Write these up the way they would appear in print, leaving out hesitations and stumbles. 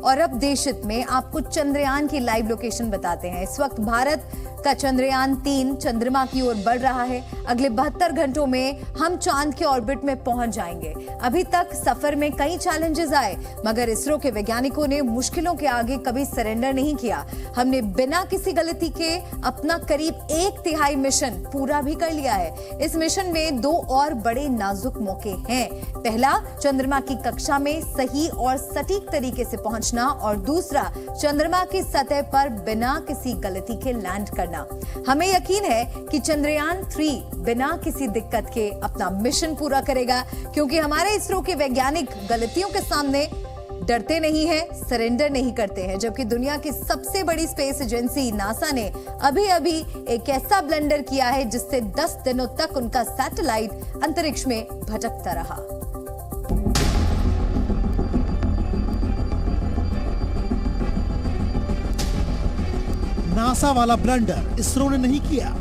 और अब देशहित में आपको चंद्रयान की लाइव लोकेशन बताते हैं। इस वक्त भारत का चंद्रयान 3 चंद्रमा की ओर बढ़ रहा है। अगले 72 घंटों में हम चांद के ऑर्बिट में पहुंच जाएंगे। अभी तक सफर में कई चैलेंजेस आए, मगर इसरो के वैज्ञानिकों ने मुश्किलों के आगे कभी सरेंडर नहीं किया। हमने बिना किसी गलती के अपना करीब 1/3 मिशन पूरा भी कर लिया है। इस मिशन में 2 और बड़े नाजुक मौके हैं। पहला, चंद्रमा की कक्षा में सही और सटीक तरीके से पहुंचना, और दूसरा, चंद्रमा की सतह पर बिना किसी गलती के लैंड करना। हमें यकीन है कि चंद्रयान 3 बिना किसी दिक्कत के अपना मिशन पूरा करेगा, क्योंकि हमारे इसरो के वैज्ञानिक गलतियों के सामने डरते नहीं हैं, सरेंडर नहीं करते हैं। जबकि दुनिया की सबसे बड़ी स्पेस एजेंसी नासा ने अभी अभी एक ऐसा ब्लंडर किया है जिससे 10 दिनों तक उनका सैटेलाइट अंतरिक्ष में भटकता रहा। नासा वाला ब्लंडर इसरो ने नहीं किया।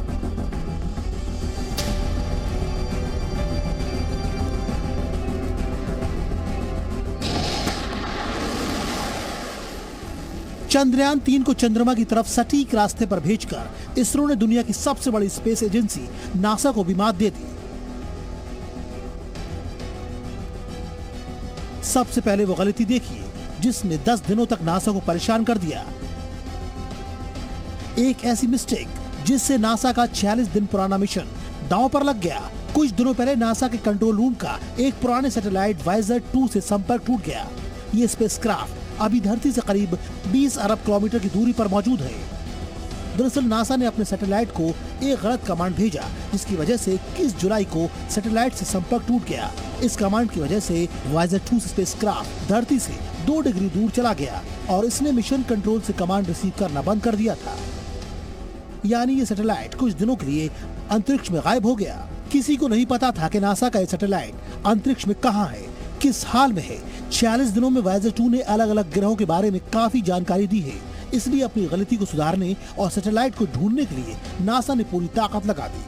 चंद्रयान 3 को चंद्रमा की तरफ सटीक रास्ते पर भेजकर इसरो ने दुनिया की सबसे बड़ी स्पेस एजेंसी नासा को भी मात दे दी। सबसे पहले वो गलती देखिए जिसने 10 दिनों तक नासा को परेशान कर दिया। एक ऐसी मिस्टेक जिससे नासा का 46 दिन पुराना मिशन दांव पर लग गया। कुछ दिनों पहले नासा के कंट्रोल रूम का एक पुराने सैटेलाइट वायेजर 2 से संपर्क टूट गया। ये स्पेसक्राफ्ट अभी धरती से करीब 20 अरब किलोमीटर की दूरी पर मौजूद है। दरअसल नासा ने अपने सैटेलाइट को एक गलत कमांड भेजा, जिसकी वजह से 21 जुलाई को सैटेलाइट से संपर्क टूट गया। इस कमांड की वजह से वायेजर 2 स्पेसक्राफ्ट धरती से 2 डिग्री दूर चला गया और इसने मिशन कंट्रोल से कमांड रिसीव करना बंद कर दिया था। यानी ये सैटेलाइट कुछ दिनों के लिए अंतरिक्ष में गायब हो गया। किसी को नहीं पता था कि नासा का ये सैटेलाइट अंतरिक्ष में कहाँ है, किस हाल में है। 46 दिनों में वायेजर 2 ने अलग अलग ग्रहों के बारे में काफी जानकारी दी है। इसलिए अपनी गलती को सुधारने और सैटेलाइट को ढूंढने के लिए नासा ने पूरी ताकत लगा दी।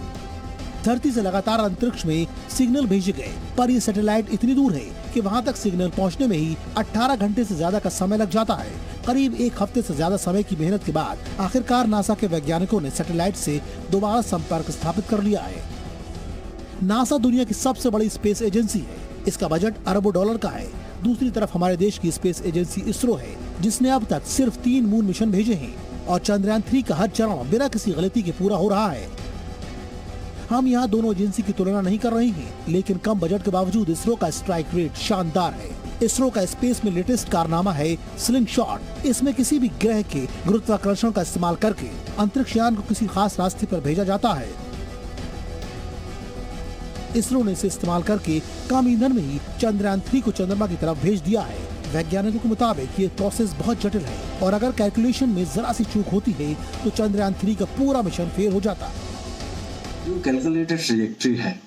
धरती से लगातार अंतरिक्ष में सिग्नल भेजे गए, पर ये सैटेलाइट इतनी दूर है कि वहाँ तक सिग्नल पहुँचने में ही 18 घंटे से ज्यादा का समय लग जाता है। करीब 1 हफ्ते से ज्यादा समय की मेहनत के बाद आखिरकार नासा के वैज्ञानिकों ने सैटेलाइट से दोबारा संपर्क स्थापित कर लिया है। नासा दुनिया की सबसे बड़ी स्पेस एजेंसी है। इसका बजट अरबों डॉलर का है। दूसरी तरफ हमारे देश की स्पेस एजेंसी इसरो है, जिसने अब तक सिर्फ 3 मून मिशन भेजे हैं और चंद्रयान 3 का हर चरण बिना किसी गलती के पूरा हो रहा है। हम यहाँ दोनों एजेंसी की तुलना नहीं कर रहे हैं, लेकिन कम बजट के बावजूद इसरो का स्ट्राइक रेट शानदार है। इसरो का स्पेस में लेटेस्ट कारनामा है स्लिंगशॉट। इसमें किसी भी ग्रह के गुरुत्वाकर्षण का इस्तेमाल करके अंतरिक्ष यान को किसी खास रास्ते पर भेजा जाता है। इसरो ने इसे इस्तेमाल करके कम ईंधन में ही चंद्रयान 3 को चंद्रमा की तरफ भेज दिया है। वैज्ञानिकों के मुताबिक ये प्रोसेस बहुत जटिल है और अगर कैलकुलेशन में जरा सी चूक होती है तो चंद्रयान 3 का पूरा मिशन फेल हो जाता। जो कैलकुलेटेड ट्रैजेक्टरी है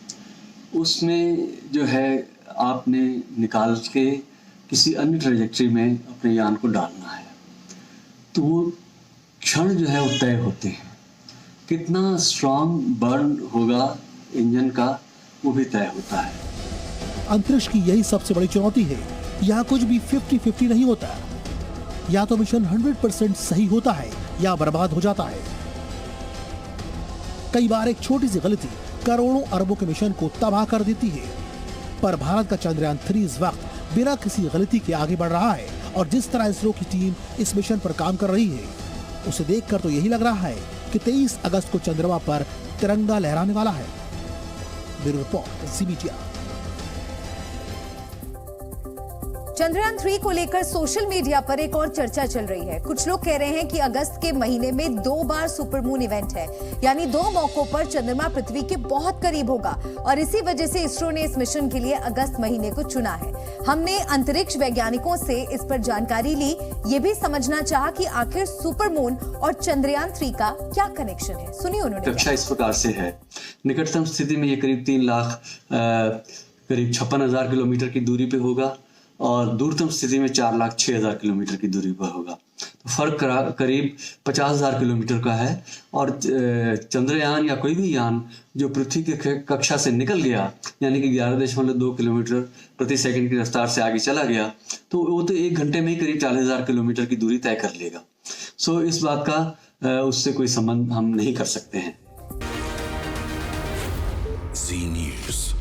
उसमें जो है आपने निकाल के किसी अन्य ट्रैजेक्टरी में अपने यान को डालना है, तो वो क्षण जो है वो तय होते हैं। कितना स्ट्रांग बर्न होगा इंजन का वो भी तय होता है। अंतरिक्ष की यही सबसे बड़ी चुनौती है। यहाँ कुछ भी 50-50 नहीं होता। या तो मिशन 100% सही होता है या बर्बाद हो जाता है। कई बार एक छोटी सी गलती करोड़ों अरबों के मिशन को तबाह कर देती है। पर भारत का चंद्रयान 3 इस वक्त बिना किसी गलती के आगे बढ़ रहा है और जिस तरह इसरो की टीम इस मिशन पर काम कर रही है, उसे देखकर तो यही लग रहा है कि 23 अगस्त को चंद्रमा पर तिरंगा लहराने वाला है। ब्यूरो रिपोर्ट, ज़ी मीडिया। चंद्रयान 3 को लेकर सोशल मीडिया पर एक और चर्चा चल रही है। कुछ लोग कह रहे हैं कि अगस्त के महीने में 2 बार सुपरमून इवेंट है, यानी 2 मौकों पर चंद्रमा पृथ्वी के बहुत करीब होगा और इसी वजह से इसरो ने इस मिशन के लिए अगस्त महीने को चुना है। हमने अंतरिक्ष वैज्ञानिकों से इस पर जानकारी ली। ये भी समझना चाहा कि आखिर सुपरमून और चंद्रयान 3 का क्या कनेक्शन है। सुनिए उन्होंने। कक्षा इस प्रकार से है, निकटतम स्थिति में ये करीब 3 लाख करीब 56,000 किलोमीटर की दूरी पे होगा और दूरतम स्थिति में 4,06,000 किलोमीटर की दूरी पर होगा। तो फर्क करीब 50,000 किलोमीटर का है। और चंद्रयान या कोई भी यान जो पृथ्वी की कक्षा से निकल गया, यानी कि 11.2 किलोमीटर प्रति सेकंड की रफ्तार से आगे चला गया, तो वो तो 1 घंटे में ही करीब 40,000 किलोमीटर की दूरी तय कर लेगा। सो इस बात का उससे कोई संबंध हम नहीं कर सकते हैं। Zee News.